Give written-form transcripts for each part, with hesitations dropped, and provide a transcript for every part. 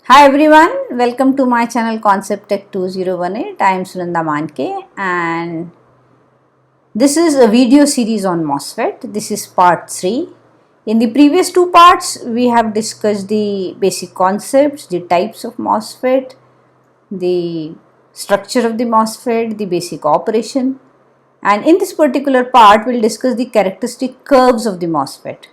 Hi everyone, welcome to my channel Concept Tech 2018. I am Sunanda Manke and this is a video series on MOSFET. This is part 3. In the previous two parts, we have discussed the basic concepts, the types of MOSFET, the structure of the MOSFET, the basic operation, and in this particular part, we will discuss the characteristic curves of the MOSFET.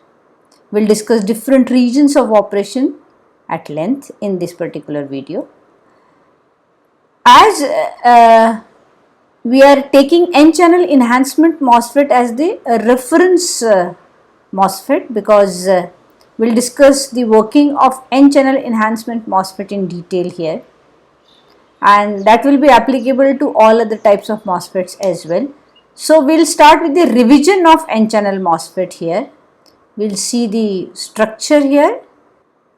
We will discuss different regions of operation at length in this particular video. As we are taking N-channel enhancement MOSFET as the reference MOSFET because we will discuss the working of N-channel enhancement MOSFET in detail here, and that will be applicable to all other types of MOSFETs as well. So, we will start with the revision of N-channel MOSFET here. We will see the structure here.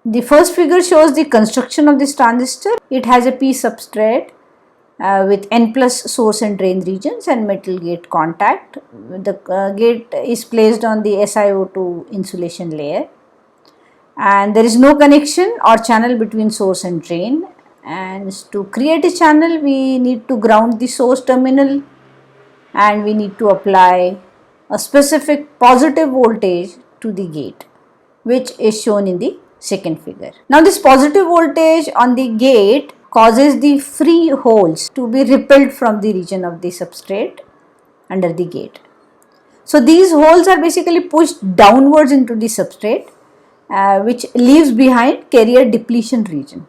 The first figure shows the construction of this transistor. It has a P substrate with N plus source and drain regions and metal gate contact. The gate is placed on the SiO2 insulation layer, and there is no connection or channel between source and drain. And to create a channel, we need to ground the source terminal and we need to apply a specific positive voltage to the gate, which is shown in the second figure. Now this positive voltage on the gate causes the free holes to be repelled from the region of the substrate under the gate. So these holes are basically pushed downwards into the substrate which leaves behind carrier depletion region.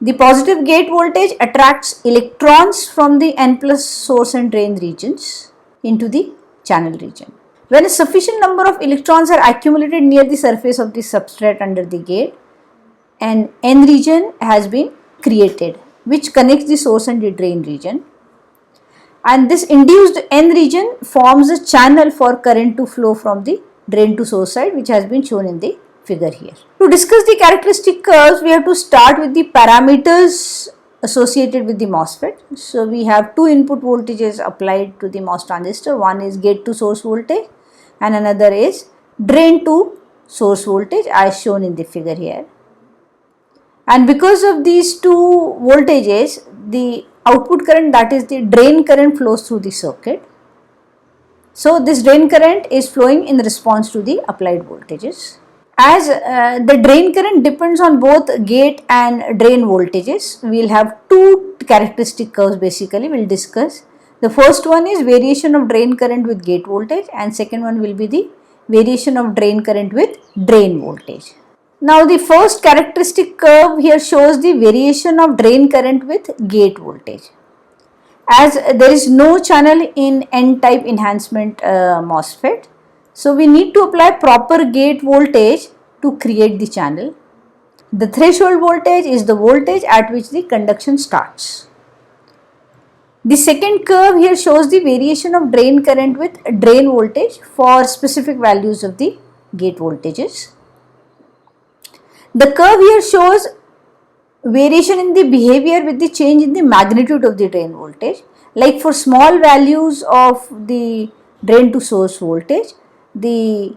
The positive gate voltage attracts electrons from the N plus source and drain regions into the channel region. When a sufficient number of electrons are accumulated near the surface of the substrate under the gate, an N region has been created which connects the source and the drain region, and this induced N region forms a channel for current to flow from the drain to source side, which has been shown in the figure here. To discuss the characteristic curves, we have to start with the parameters associated with the MOSFET. So we have two input voltages applied to the MOS transistor. One is gate to source voltage and another is drain to source voltage as shown in the figure here. And because of these two voltages, the output current, that is the drain current, flows through the circuit. So this drain current is flowing in response to the applied voltages. As the drain current depends on both gate and drain voltages, we will have two characteristic curves basically we will discuss. The first one is variation of drain current with gate voltage, and second one will be the variation of drain current with drain voltage. Now the first characteristic curve here shows the variation of drain current with gate voltage. As there is no channel in N-type enhancement MOSFET, so we need to apply proper gate voltage to create the channel. The threshold voltage is the voltage at which the conduction starts. The second curve here shows the variation of drain current with drain voltage for specific values of the gate voltages. The curve here shows variation in the behavior with the change in the magnitude of the drain voltage. Like for small values of the drain to source voltage, the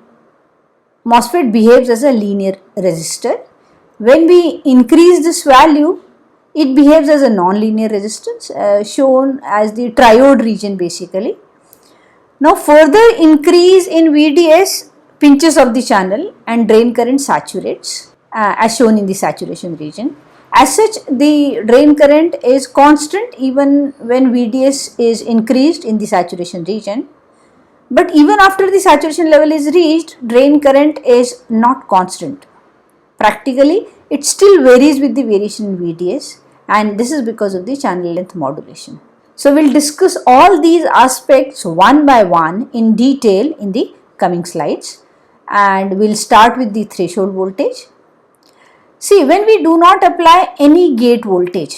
MOSFET behaves as a linear resistor. When we increase this value, it behaves as a non-linear resistance shown as the triode region basically. Now further increase in VDS pinches of the channel and drain current saturates as shown in the saturation region. As such, the drain current is constant even when VDS is increased in the saturation region. But even after the saturation level is reached, drain current is not constant. Practically, it still varies with the variation in VDS, and this is because of the channel length modulation. So, we will discuss all these aspects one by one in detail in the coming slides, and we will start with the threshold voltage. See, when we do not apply any gate voltage,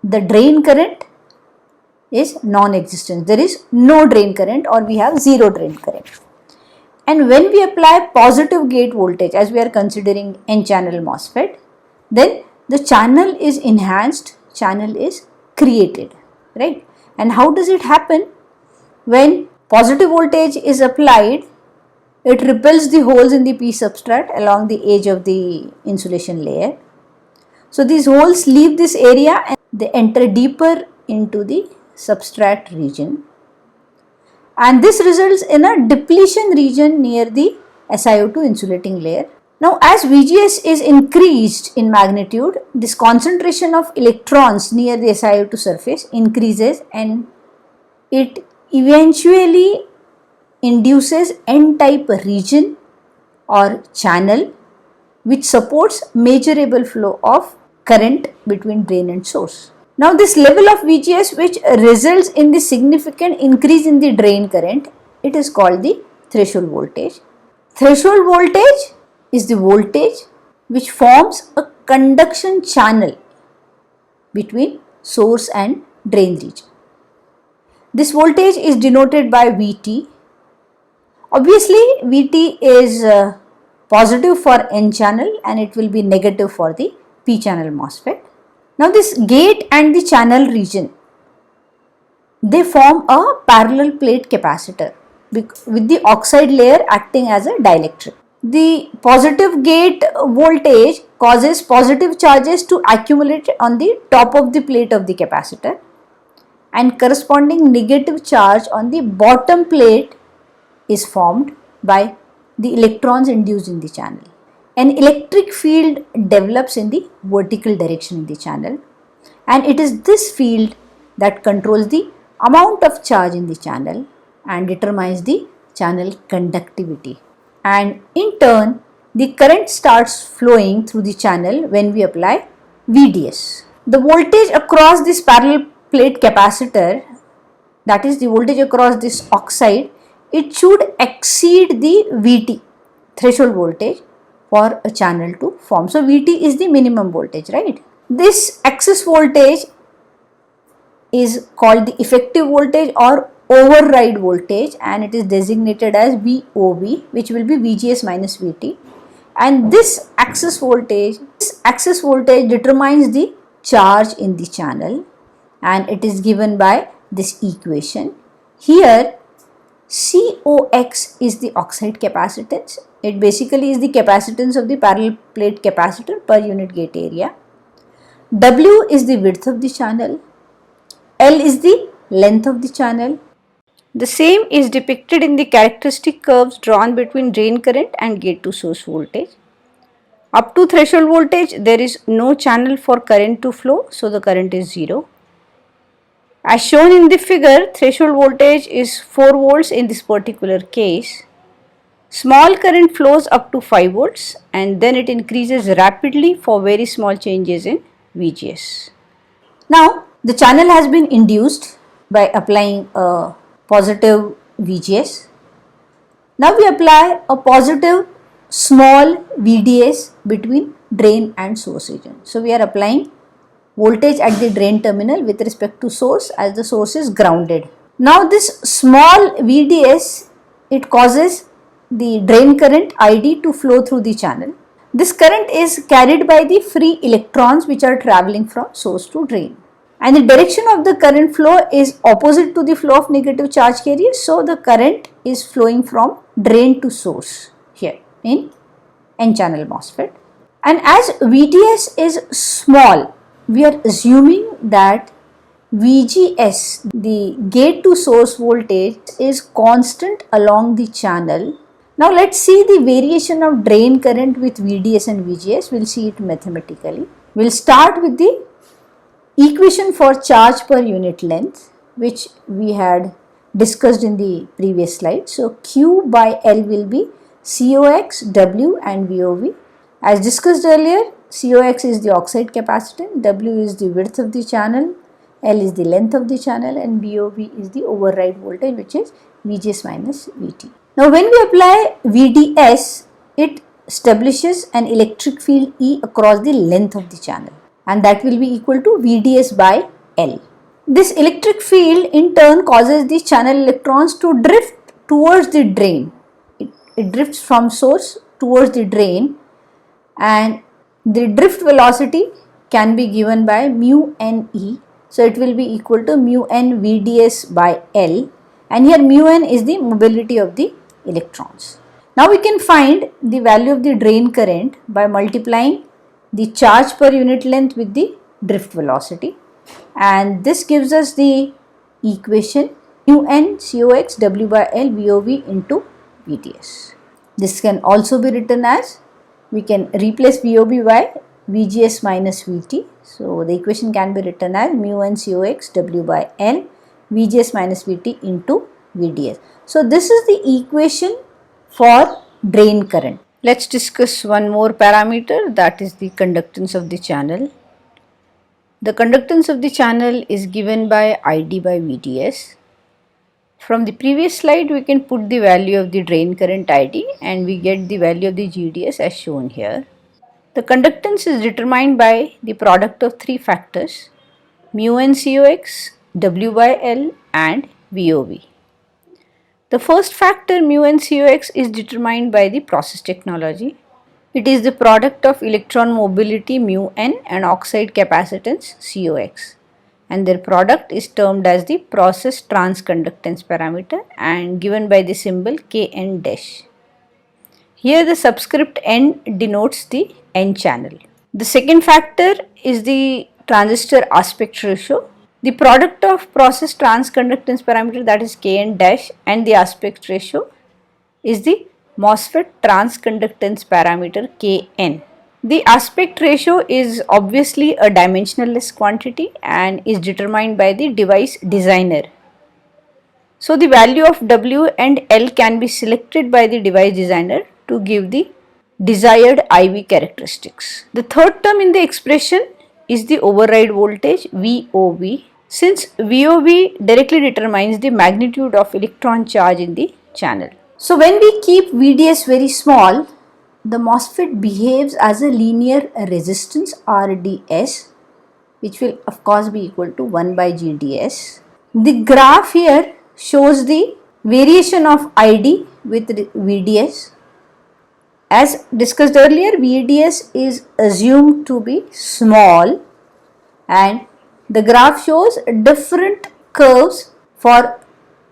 the drain current is non-existent. There is no drain current, or we have zero drain current. And when we apply positive gate voltage, as we are considering N-channel MOSFET, then the channel is enhanced, channel is created, right? And how does it happen? When positive voltage is applied, it repels the holes in the P substrate along the edge of the insulation layer. So these holes leave this area and they enter deeper into the substrate region, and this results in a depletion region near the SiO2 insulating layer. Now as VGS is increased in magnitude, this concentration of electrons near the SiO2 surface increases and it eventually induces N-type region or channel which supports measurable flow of current between drain and source. Now this level of VGS which results in the significant increase in the drain current, it is called the threshold voltage. Threshold voltage is the voltage which forms a conduction channel between source and drain region. This voltage is denoted by Vt. Obviously Vt is positive for N channel and it will be negative for the P channel MOSFET. Now this gate and the channel region, they form a parallel plate capacitor with the oxide layer acting as a dielectric. The positive gate voltage causes positive charges to accumulate on the top of the plate of the capacitor, and corresponding negative charge on the bottom plate is formed by the electrons induced in the channel. An electric field develops in the vertical direction in the channel, and it is this field that controls the amount of charge in the channel and determines the channel conductivity. And in turn, the current starts flowing through the channel when we apply VDS. The voltage across this parallel plate capacitor, that is the voltage across this oxide, it should exceed the Vt, threshold voltage, for a channel to form. So Vt is the minimum voltage, right? This excess voltage is called the effective voltage or override voltage, and it is designated as VOV, which will be VGS minus Vt. And this excess voltage determines the charge in the channel, and it is given by this equation. Here COX is the oxide capacitance. It basically is the capacitance of the parallel plate capacitor per unit gate area. W is the width of the channel. L is the length of the channel. The same is depicted in the characteristic curves drawn between drain current and gate to source voltage. Up to threshold voltage, there is no channel for current to flow, so the current is 0. As shown in the figure, threshold voltage is 4 volts in this particular case. Small current flows up to 5 volts and then it increases rapidly for very small changes in VGS. Now, the channel has been induced by applying a positive VGS. Now we apply a positive small VDS between drain and source region. So we are applying voltage at the drain terminal with respect to source, as the source is grounded. Now this small VDS, it causes the drain current ID to flow through the channel. This current is carried by the free electrons which are traveling from source to drain. And the direction of the current flow is opposite to the flow of negative charge carriers. So the current is flowing from drain to source here in N channel MOSFET. And as VDS is small, we are assuming that VGS, the gate to source voltage, is constant along the channel. Now let's see the variation of drain current with VDS and VGS. We'll see it mathematically. We'll start with the equation for charge per unit length, which we had discussed in the previous slide. So Q by L will be COX, W and VOV. As discussed earlier, COX is the oxide capacitance, W is the width of the channel, L is the length of the channel, and VOV is the override voltage, which is VGS minus VT. Now when we apply VDS, it establishes an electric field E across the length of the channel, and that will be equal to VDS by L. This electric field in turn causes the channel electrons to drift towards the drain. It drifts from source towards the drain, and the drift velocity can be given by mu n E. So it will be equal to mu n VDS by L, and here mu n is the mobility of the electrons. Now we can find the value of the drain current by multiplying the charge per unit length with the drift velocity, and this gives us the equation mu n cox w by L VOV into VDS. This can also be written as, we can replace VOB by VGS minus VT. So the equation can be written as mu n cox w by L VGS minus VT into VDS. So this is the equation for drain current. Let's discuss one more parameter, that is the conductance of the channel. The conductance of the channel is given by ID by VDS. From the previous slide, we can put the value of the drain current ID and we get the value of the GDS as shown here. The conductance is determined by the product of three factors: mu n cox, W by L and VOV. The first factor, mu n cox, is determined by the process technology. It is the product of electron mobility mu n and oxide capacitance cox, and their product is termed as the process transconductance parameter and given by the symbol Kn dash. Here the subscript n denotes the n channel. The second factor is the transistor aspect ratio. The product of process transconductance parameter, that is Kn dash, and the aspect ratio is the MOSFET transconductance parameter Kn. The aspect ratio is obviously a dimensionless quantity and is determined by the device designer. So the value of W and L can be selected by the device designer to give the desired IV characteristics. The third term in the expression is the override voltage VOV, since VOV directly determines the magnitude of electron charge in the channel. So when we keep VDS very small, the MOSFET behaves as a linear resistance RDS, which will of course be equal to 1 by GDS. The graph here shows the variation of ID with VDS. As discussed earlier, VDS is assumed to be small and the graph shows different curves for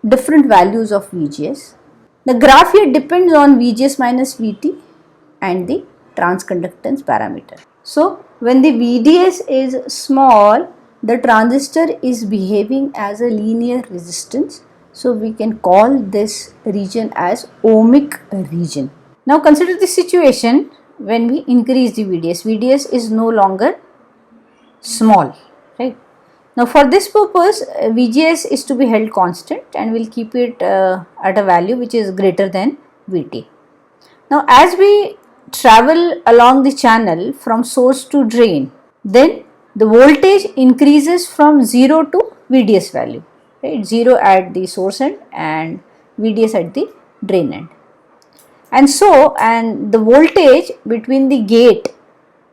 different values of VGS. The graph here depends on VGS minus VT and the transconductance parameter. So when the VDS is small, the transistor is behaving as a linear resistance. So we can call this region as ohmic region. Now consider the situation when we increase the VDS. VDS is no longer small, right? Now for this purpose, VGS is to be held constant and we'll keep it at a value which is greater than VT. Now as we travel along the channel from source to drain, then the voltage increases from 0 to VDS value, right? 0 at the source end and VDS at the drain end. And the voltage between the gate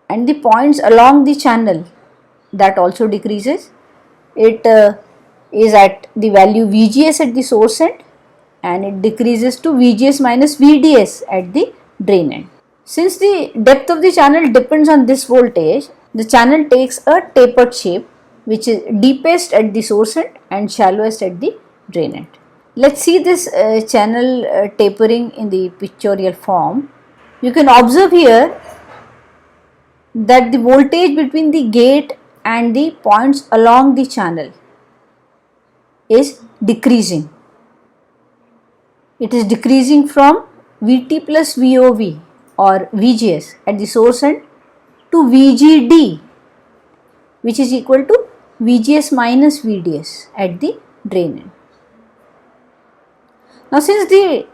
and the points along the channel, that also decreases. It is at the value VGS at the source end and it decreases to VGS minus VDS at the drain end. Since the depth of the channel depends on this voltage, the channel takes a tapered shape, which is deepest at the source end and shallowest at the drain end. Let's see this channel tapering in the pictorial form. You can observe here that the voltage between the gate and the points along the channel is decreasing. It is decreasing from VT plus VOV or VGS at the source end to VGD, which is equal to VGS minus VDS at the drain end. Now since the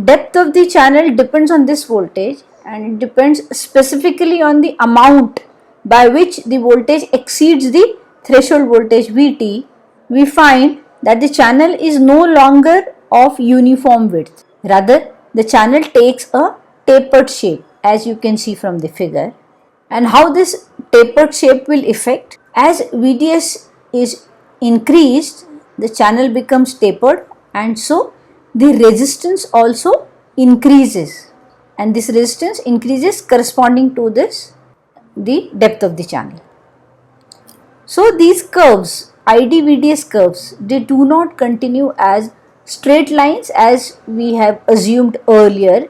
depth of the channel depends on this voltage and it depends specifically on the amount by which the voltage exceeds the threshold voltage VT, we find that the channel is no longer of uniform width. Rather, the channel takes a tapered shape, as you can see from the figure. And how this tapered shape will affect? As VDS is increased, the channel becomes tapered and so the resistance also increases, and this resistance increases corresponding to the depth of the channel. So these curves, ID VDS curves, they do not continue as straight lines as we have assumed earlier,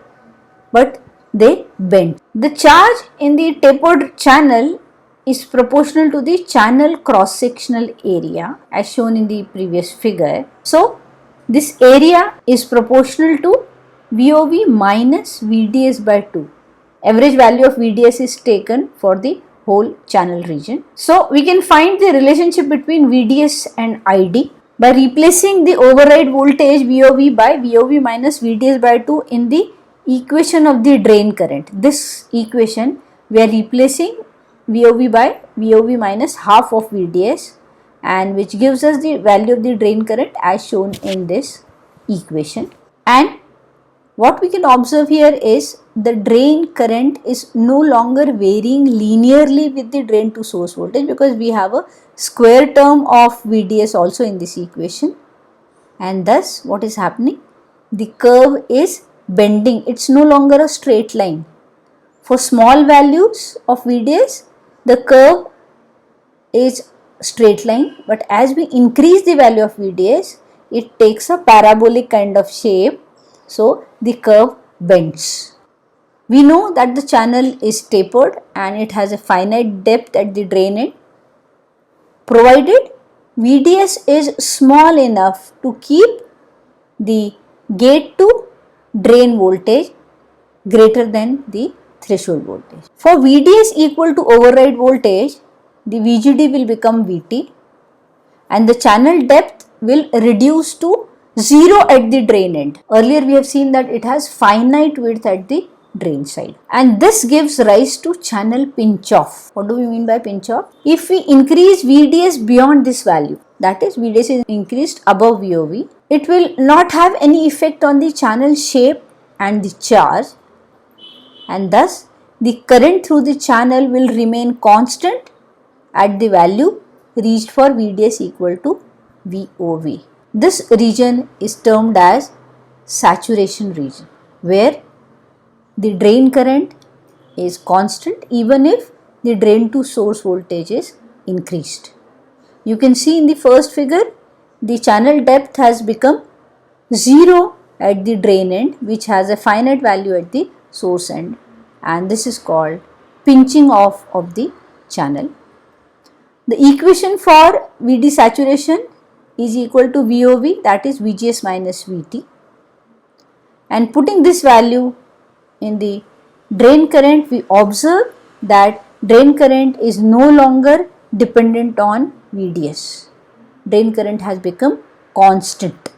but they bend. The charge in the tapered channel is proportional to the channel cross-sectional area as shown in the previous figure. So, this area is proportional to VOV minus VDS by 2. Average value of VDS is taken for the whole channel region. So, we can find the relationship between VDS and ID by replacing the override voltage VOV by VOV minus VDS by 2 in the equation of the drain current. This equation we are replacing VOV by VOV minus half of VDS, and which gives us the value of the drain current as shown in this equation. And what we can observe here is the drain current is no longer varying linearly with the drain to source voltage, because we have a square term of VDS also in this equation, and thus what is happening? The curve is bending. It's no longer a straight line. For small values of VDS, the curve is straight line, but as we increase the value of VDS, it takes a parabolic kind of shape, so the curve bends. We know that the channel is tapered and it has a finite depth at the drain end, provided VDS is small enough to keep the gate to drain voltage greater than the threshold voltage. For VDS equal to override voltage, the VGD will become VT and the channel depth will reduce to 0 at the drain end. Earlier we have seen that it has finite width at the drain side, and this gives rise to channel pinch off. What do we mean by pinch off? If we increase VDS beyond this value, that is VDS is increased above VOV, it will not have any effect on the channel shape and the charge, and thus the current through the channel will remain constant at the value reached for VDS equal to VOV. This region is termed as saturation region, where the drain current is constant even if the drain to source voltage is increased. You can see in the first figure, the channel depth has become 0 at the drain end, which has a finite value at the source end, and this is called pinching off of the channel. The equation for VD saturation is equal to VOV, that is VGS minus VT, and putting this value in the drain current, we observe that drain current is no longer dependent on VDS. Drain current has become constant,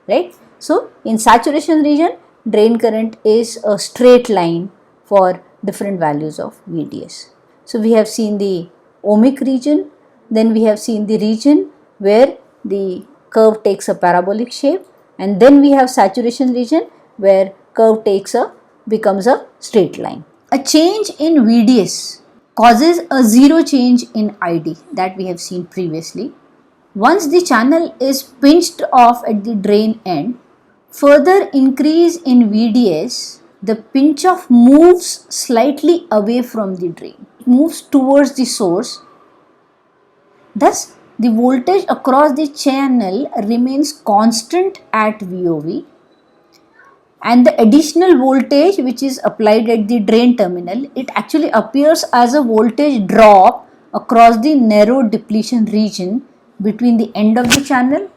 right? So, in saturation region, drain current is a straight line for different values of VDS. So, we have seen the ohmic region, then we have seen the region where the curve takes a parabolic shape, and then we have saturation region where curve becomes a straight line. A change in VDS causes a zero change in ID, that we have seen previously. Once the channel is pinched off at the drain end, further increase in VDS, the pinch off moves slightly away from the drain. It moves towards the source. Thus, the voltage across the channel remains constant at VOV, and the additional voltage which is applied at the drain terminal, it actually appears as a voltage drop across the narrow depletion region between the end of the channel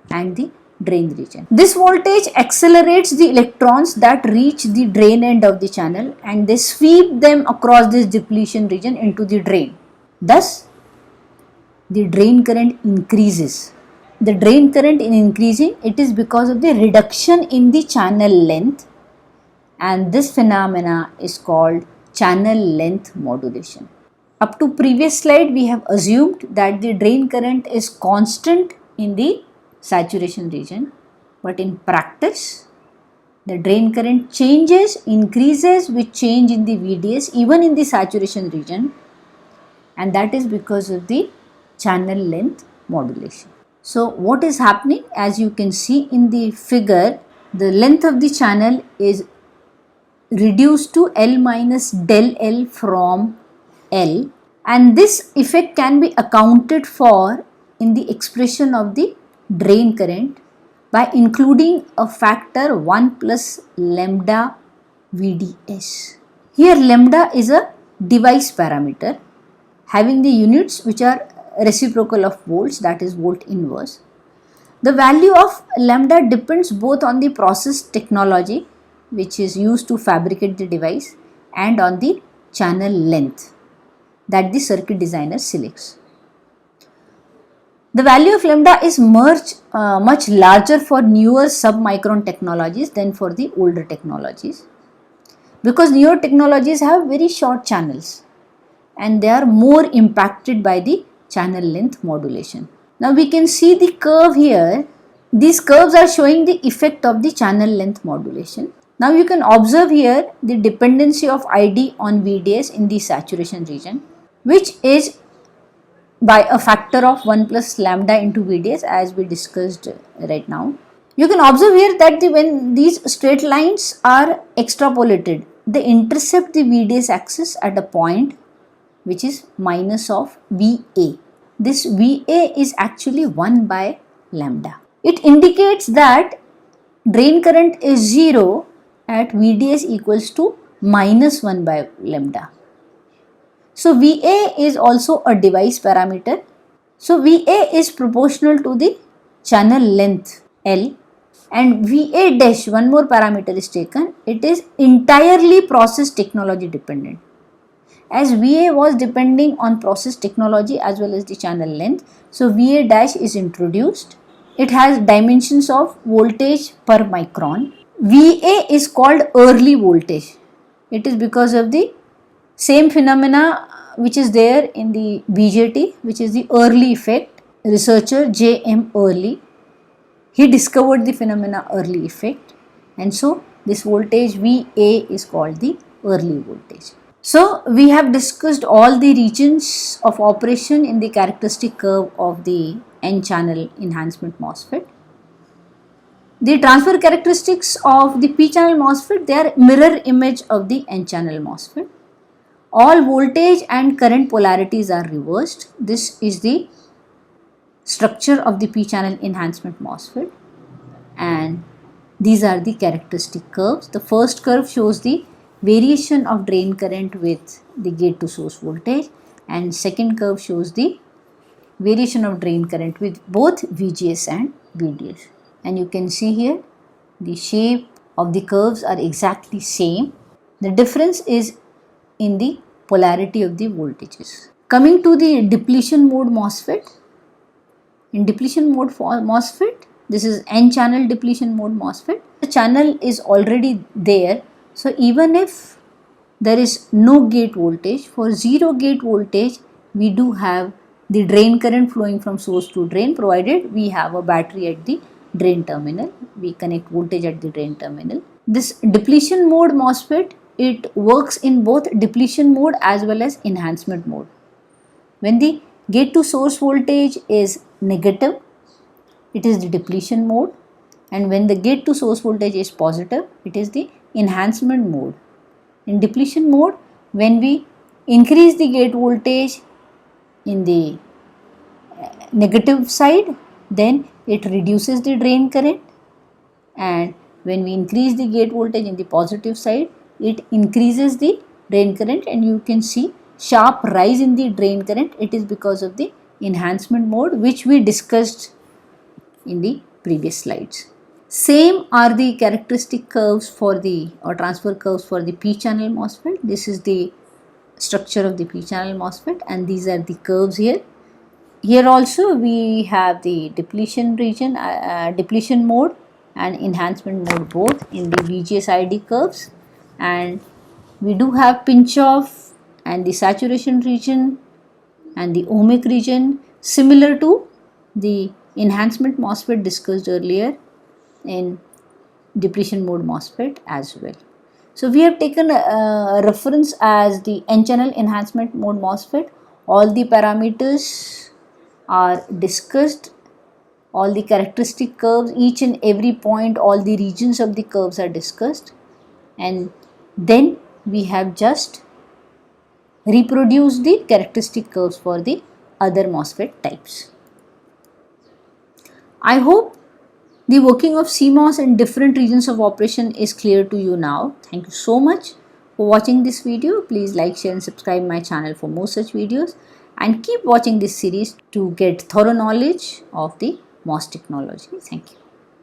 and the drain region. This voltage accelerates the electrons that reach the drain end of the channel, and they sweep them across this depletion region into the drain. Thus, the drain current increases. The drain current in increasing, it is because of the reduction in the channel length, and this phenomena is called channel length modulation. Up to previous slide, we have assumed that the drain current is constant in the saturation region, but in practice, the drain current increases with change in the VDS even in the saturation region, and that is because of the channel length modulation. So, what is happening? As you can see in the figure, the length of the channel is reduced to L minus del L from L, and this effect can be accounted for in the expression of the drain current by including a factor 1 plus lambda VDS. Here lambda is a device parameter having the units which are reciprocal of volts, that is volt inverse. The value of lambda depends both on the process technology which is used to fabricate the device and on the channel length that the circuit designer selects. The value of lambda is much larger for newer submicron technologies than for the older technologies, because newer technologies have very short channels and they are more impacted by the channel length modulation. Now we can see the curve here. These curves are showing the effect of the channel length modulation. Now you can observe here the dependency of ID on VDS in the saturation region, which is by a factor of 1 plus lambda into VDS, as we discussed right now. You can observe here that when these straight lines are extrapolated, they intercept the VDS axis at a point which is minus of VA. This VA is actually 1 by lambda. It indicates that drain current is 0 at VDS equals to minus 1 by lambda. So VA is also a device parameter. So VA is proportional to the channel length L, and VA dash, one more parameter is taken. It is entirely process technology dependent. As VA was depending on process technology as well as the channel length, so VA dash is introduced. It has dimensions of voltage per micron. VA is called early voltage. It is because of the same phenomena which is there in the BJT, which is the early effect. Researcher J.M. Early, he discovered the phenomena early effect, and so this voltage VA is called the early voltage. So we have discussed all the regions of operation in the characteristic curve of the N-channel enhancement MOSFET. The transfer characteristics of the P-channel MOSFET, they are mirror image of the N-channel MOSFET. All voltage and current polarities are reversed. This is the structure of the P-channel enhancement MOSFET, and these are the characteristic curves. The first curve shows the variation of drain current with the gate to source voltage, and second curve shows the variation of drain current with both VGS and VDS. And you can see here the shape of the curves are exactly same. The difference is in the polarity of the voltages. Coming to the depletion mode MOSFET. In depletion mode MOSFET, this is N-channel depletion mode MOSFET. The channel is already there. So even if there is no gate voltage, for zero gate voltage, we do have the drain current flowing from source to drain, provided we have a battery at the drain terminal. We connect voltage at the drain terminal. This depletion mode MOSFET, it works in both depletion mode as well as enhancement mode. When the gate to source voltage is negative, it is the depletion mode, and when the gate to source voltage is positive, it is the enhancement mode. In depletion mode, when we increase the gate voltage in the negative side, then it reduces the drain current, and when we increase the gate voltage in the positive side, it increases the drain current, and you can see sharp rise in the drain current. It is because of the enhancement mode, which we discussed in the previous slides. Same are the characteristic curves for the transfer curves for the P-channel MOSFET. This is the structure of the P-channel MOSFET, and these are the curves here. Here also we have the depletion region, depletion mode and enhancement mode both in the VGS ID curves, and we do have pinch off and the saturation region and the ohmic region, similar to the enhancement MOSFET discussed earlier in depletion mode MOSFET as well. So we have taken a reference as the N-channel enhancement mode MOSFET. All the parameters are discussed, all the characteristic curves, each and every point, all the regions of the curves are discussed, and then we have just reproduced the characteristic curves for the other MOSFET types. I hope the working of CMOS in different regions of operation is clear to you now. Thank you so much for watching this video. Please like, share and subscribe my channel for more such videos, and keep watching this series to get thorough knowledge of the MOS technology. Thank you.